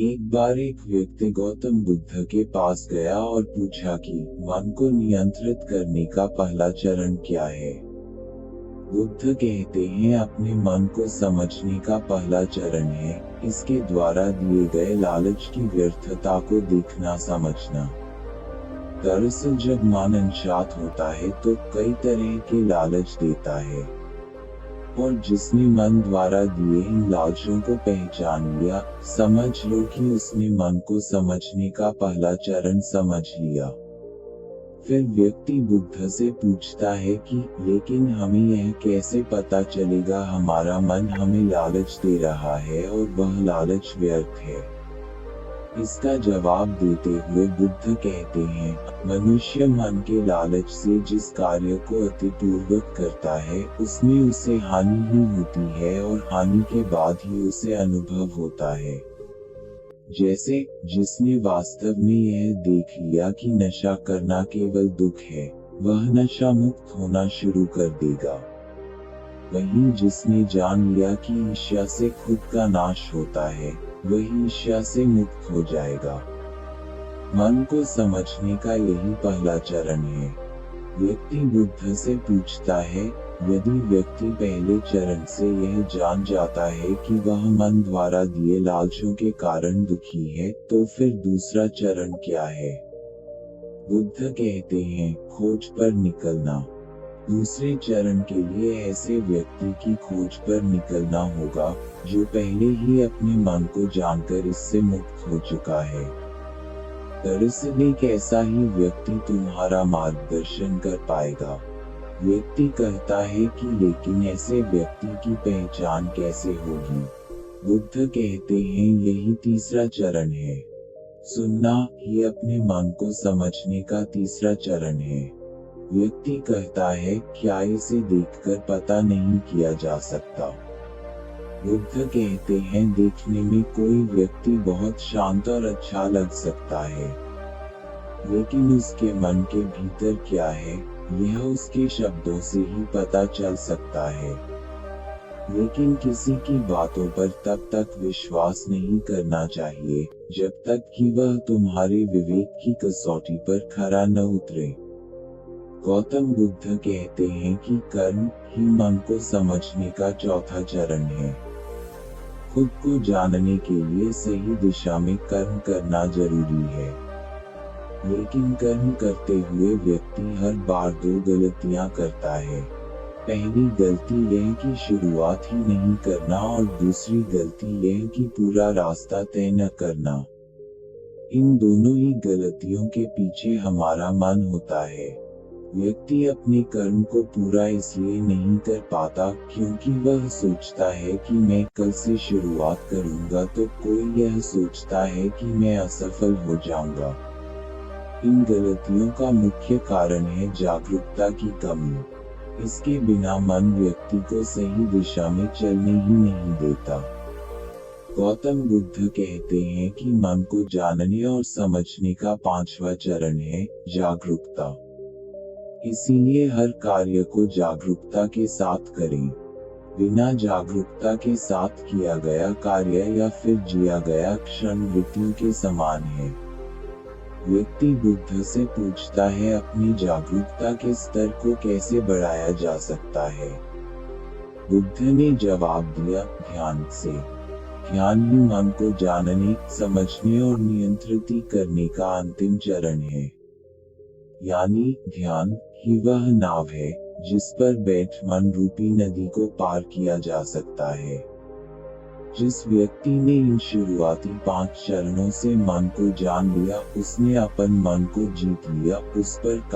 एक बार एक व्यक्ति गौतम बुद्ध के पास गया और पूछा कि मन को नियंत्रित करने का पहला चरण क्या है। बुद्ध कहते हैं अपने मन को समझने का पहला चरण है इसके द्वारा दिए गए लालच की व्यर्थता को देखना समझना। दरअसल जब मन अनशांत होता है तो कई तरह के लालच देता है, और जिसने मन द्वारा दिए इन लालचों को पहचान लिया, समझ लो कि उसने मन को समझने का पहला चरण समझ लिया। फिर व्यक्ति बुद्ध से पूछता है कि लेकिन हमें यह कैसे पता चलेगा हमारा मन हमें लालच दे रहा है और वह लालच व्यर्थ है। इसका जवाब देते हुए बुद्ध कहते हैं, मनुष्य मन के लालच से जिस कार्य को अतिपूर्वक करता है उसमें उसे हानि ही होती है और हानि के बाद ही उसे अनुभव होता है। जैसे जिसने वास्तव में यह देख लिया कि नशा करना केवल दुख है, वह नशा मुक्त होना शुरू कर देगा। वहीं जिसने जान लिया कि ईर्ष्या से खुद का नाश होता है, वही ईर्ष्या से मुक्त हो जाएगा। मन को समझने का यही पहला चरण है। व्यक्ति बुद्ध से पूछता है, यदि व्यक्ति पहले चरण से यह जान जाता है कि वह मन द्वारा दिए लालचों के कारण दुखी है, तो फिर दूसरा चरण क्या है? बुद्ध कहते हैं, खोज पर निकलना। दूसरे चरण के लिए ऐसे व्यक्ति की खोज पर निकलना होगा जो पहले ही अपने मन को जानकर इससे मुक्त हो चुका है। दरअसल एक ऐसा ही व्यक्ति तुम्हारा मार्गदर्शन कर पाएगा। व्यक्ति कहता है कि लेकिन ऐसे व्यक्ति की पहचान कैसे होगी? बुद्ध कहते हैं यही तीसरा चरण है। सुनना ही अपने मन को समझने का तीसरा चरण है। व्यक्ति कहता है, क्या इसे देखकर पता नहीं किया जा सकता? बुद्ध कहते हैं, देखने में कोई व्यक्ति बहुत शांत और अच्छा लग सकता है, लेकिन उसके मन के भीतर क्या है, यह उसके शब्दों से ही पता चल सकता है। लेकिन किसी की बातों पर तब तक विश्वास नहीं करना चाहिए जब तक कि वह तुम्हारे विवेक की कसौटी पर खरा न उतरे। गौतम बुद्ध कहते हैं कि कर्म ही मन को समझने का चौथा चरण है। खुद को जानने के लिए सही दिशा में कर्म करना जरूरी है, लेकिन कर्म करते हुए व्यक्ति हर बार दो गलतियां करता है। पहली गलती यह कि शुरुआत ही नहीं करना, और दूसरी गलती यह कि पूरा रास्ता तय न करना। इन दोनों ही गलतियों के पीछे हमारा मन होता है। व्यक्ति अपने कर्म को पूरा इसलिए नहीं कर पाता क्योंकि वह सोचता है कि मैं कल से शुरुआत करूंगा तो कोई यह सोचता है कि मैं असफल हो जाऊंगा। इन गलतियों का मुख्य कारण है जागरूकता की कमी। इसके बिना मन व्यक्ति को सही दिशा में चलने ही नहीं देता। गौतम बुद्ध कहते हैं कि मन को जानने और समझने का पांचवा चरण है जागरूकता। इसीलिए हर कार्य को जागरूकता के साथ करें। बिना जागरूकता के साथ किया गया कार्य या फिर जिया गया क्षण मृत्यु के समान है। व्यक्ति बुद्ध से पूछता है, अपनी जागरूकता के स्तर को कैसे बढ़ाया जा सकता है? बुद्ध ने जवाब दिया, ध्यान से। ध्यान ही मन को जानने, समझने और नियंत्रित करने का अंतिम चरण है। यानी ध्यान ही वह नाव है जिस पर बैठ मन रूपी नदी को पार किया जा सकता है। जिस व्यक्ति ने इन शुरुआती 5 चरणों से मन को जान लिया, उसने अपन मन को जीत लिया, उस पर